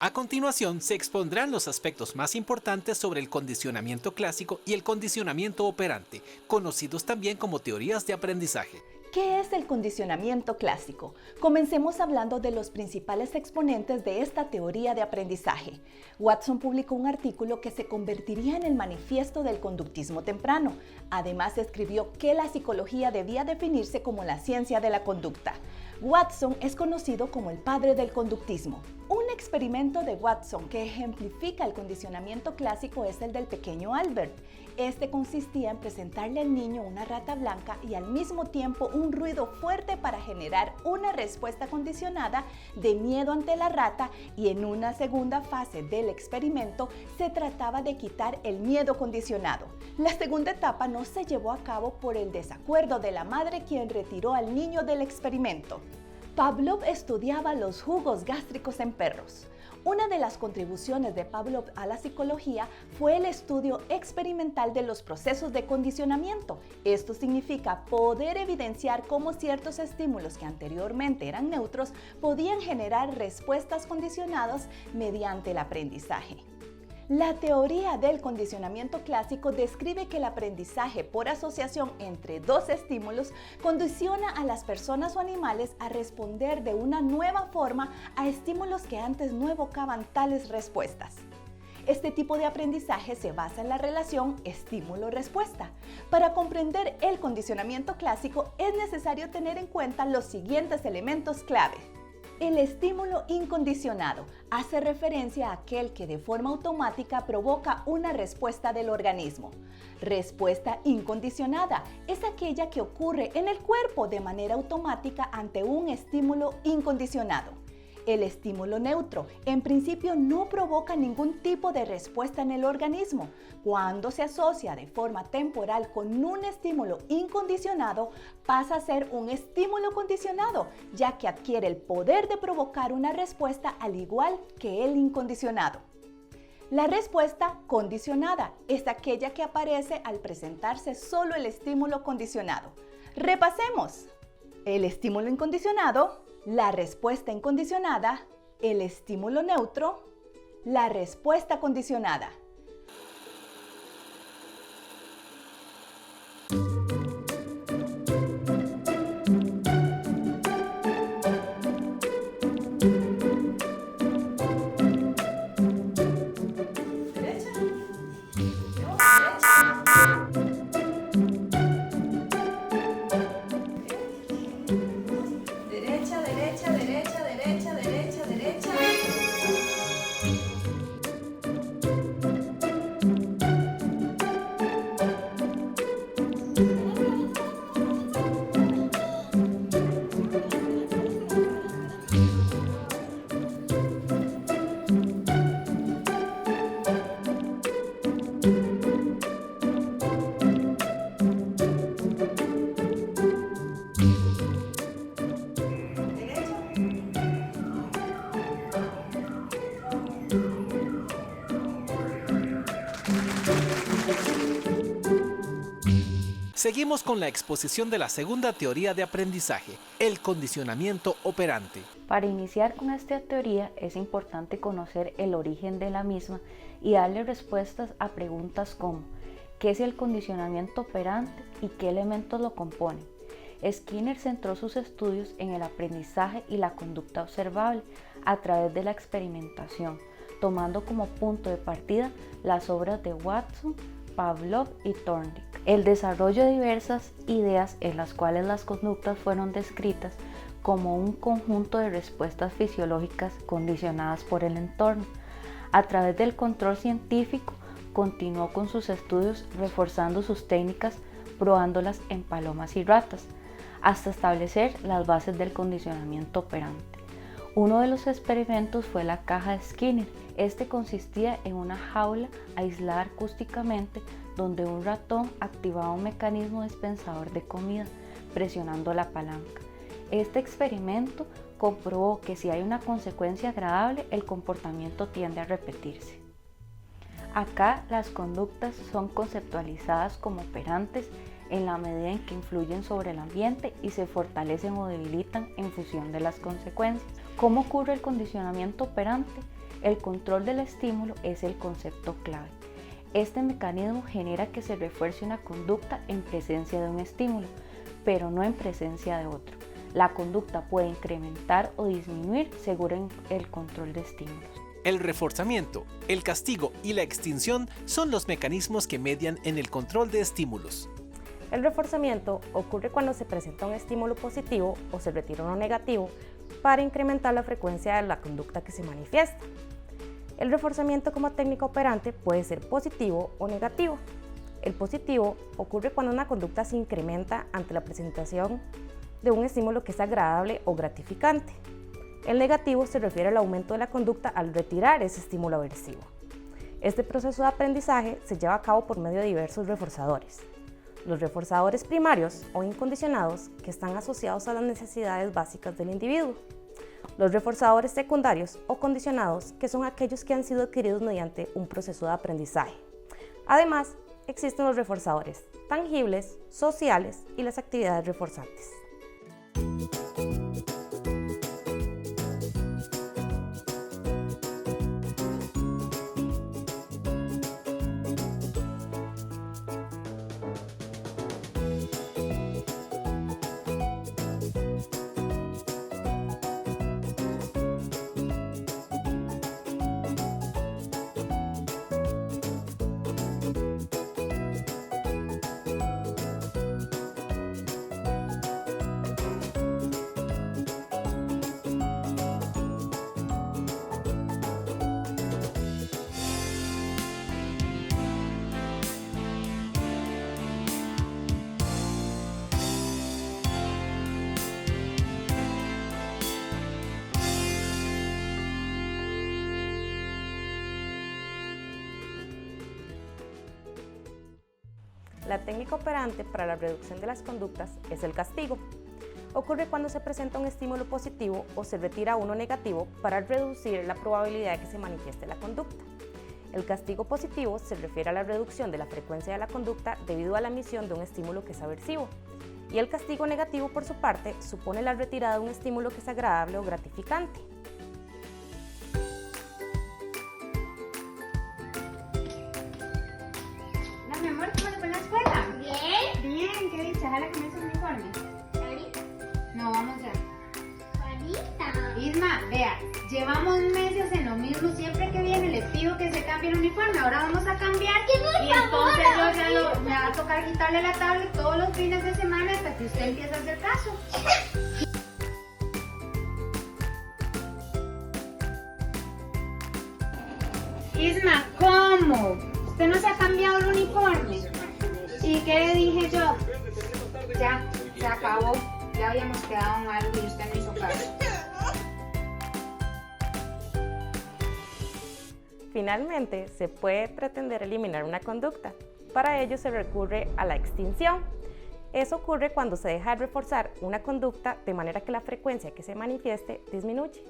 A continuación, se expondrán los aspectos más importantes sobre el condicionamiento clásico y el condicionamiento operante, conocidos también como teorías de aprendizaje. ¿Qué es el condicionamiento clásico? Comencemos hablando de los principales exponentes de esta teoría de aprendizaje. Watson publicó un artículo que se convertiría en el manifiesto del conductismo temprano. Además, escribió que la psicología debía definirse como la ciencia de la conducta. Watson es conocido como el padre del conductismo. Un experimento de Watson que ejemplifica el condicionamiento clásico es el del pequeño Albert. Este consistía en presentarle al niño una rata blanca y al mismo tiempo un ruido fuerte para generar una respuesta condicionada de miedo ante la rata, y en una segunda fase del experimento se trataba de quitar el miedo condicionado. La segunda etapa no se llevó a cabo por el desacuerdo de la madre, quien retiró al niño del experimento. Pavlov estudiaba los jugos gástricos en perros. Una de las contribuciones de Pavlov a la psicología fue el estudio experimental de los procesos de condicionamiento. Esto significa poder evidenciar cómo ciertos estímulos que anteriormente eran neutros podían generar respuestas condicionadas mediante el aprendizaje. La teoría del condicionamiento clásico describe que el aprendizaje por asociación entre dos estímulos condiciona a las personas o animales a responder de una nueva forma a estímulos que antes no evocaban tales respuestas. Este tipo de aprendizaje se basa en la relación estímulo-respuesta. Para comprender el condicionamiento clásico es necesario tener en cuenta los siguientes elementos clave. El estímulo incondicionado hace referencia a aquel que de forma automática provoca una respuesta del organismo. Respuesta incondicionada es aquella que ocurre en el cuerpo de manera automática ante un estímulo incondicionado. El estímulo neutro, en principio, no provoca ningún tipo de respuesta en el organismo. Cuando se asocia de forma temporal con un estímulo incondicionado, pasa a ser un estímulo condicionado, ya que adquiere el poder de provocar una respuesta al igual que el incondicionado. La respuesta condicionada es aquella que aparece al presentarse solo el estímulo condicionado. Repasemos: el estímulo incondicionado, la respuesta incondicionada, el estímulo neutro, la respuesta condicionada. Derecha, derecha, derecha, derecha, derecha, derecha. Seguimos con la exposición de la segunda teoría de aprendizaje, el condicionamiento operante. Para iniciar con esta teoría es importante conocer el origen de la misma y darle respuestas a preguntas como ¿qué es el condicionamiento operante y qué elementos lo componen? Skinner centró sus estudios en el aprendizaje y la conducta observable a través de la experimentación, tomando como punto de partida las obras de Watson, Pavlov y Thorndike. El desarrollo de diversas ideas en las cuales las conductas fueron descritas como un conjunto de respuestas fisiológicas condicionadas por el entorno. A través del control científico, continuó con sus estudios reforzando sus técnicas, probándolas en palomas y ratas, hasta establecer las bases del condicionamiento operante. Uno de los experimentos fue la caja de Skinner. Este consistía en una jaula aislada acústicamente donde un ratón activaba un mecanismo dispensador de comida presionando la palanca. Este experimento comprobó que si hay una consecuencia agradable, el comportamiento tiende a repetirse. Acá las conductas son conceptualizadas como operantes en la medida en que influyen sobre el ambiente y se fortalecen o debilitan en función de las consecuencias. ¿Cómo ocurre el condicionamiento operante? El control del estímulo es el concepto clave. Este mecanismo genera que se refuerce una conducta en presencia de un estímulo, pero no en presencia de otro. La conducta puede incrementar o disminuir según el control de estímulos. El reforzamiento, el castigo y la extinción son los mecanismos que median en el control de estímulos. El reforzamiento ocurre cuando se presenta un estímulo positivo o se retira uno negativo para incrementar la frecuencia de la conducta que se manifiesta. El reforzamiento como técnica operante puede ser positivo o negativo. El positivo ocurre cuando una conducta se incrementa ante la presentación de un estímulo que es agradable o gratificante. El negativo se refiere al aumento de la conducta al retirar ese estímulo aversivo. Este proceso de aprendizaje se lleva a cabo por medio de diversos reforzadores. Los reforzadores primarios o incondicionados, que están asociados a las necesidades básicas del individuo. Los reforzadores secundarios o condicionados, que son aquellos que han sido adquiridos mediante un proceso de aprendizaje. Además, existen los reforzadores tangibles, sociales y las actividades reforzantes. La técnica operante para la reducción de las conductas es el castigo. Ocurre cuando se presenta un estímulo positivo o se retira uno negativo para reducir la probabilidad de que se manifieste la conducta. El castigo positivo se refiere a la reducción de la frecuencia de la conducta debido a la emisión de un estímulo que es aversivo. Y el castigo negativo, por su parte, supone la retirada de un estímulo que es agradable o gratificante. Mi amor, ¿cómo te fue en la escuela? Bien. Bien, qué dicha. Jala con ese uniforme. Ahorita. No, vamos ya. Ahorita. Isma, vea, llevamos meses en lo mismo. Siempre que viene le pido que se cambie el uniforme. Ahora vamos a cambiar. Y entonces me va a tocar quitarle la tablet todos los fines de semana hasta que usted empiece a hacer caso. Isma, ¿cómo? Usted no se ha cambiado el uniforme. ¿Y qué le dije yo? Ya, se acabó. Ya habíamos quedado en algo y usted no hizo caso. Finalmente, se puede pretender eliminar una conducta. Para ello se recurre a la extinción. Eso ocurre cuando se deja de reforzar una conducta de manera que la frecuencia que se manifieste disminuye.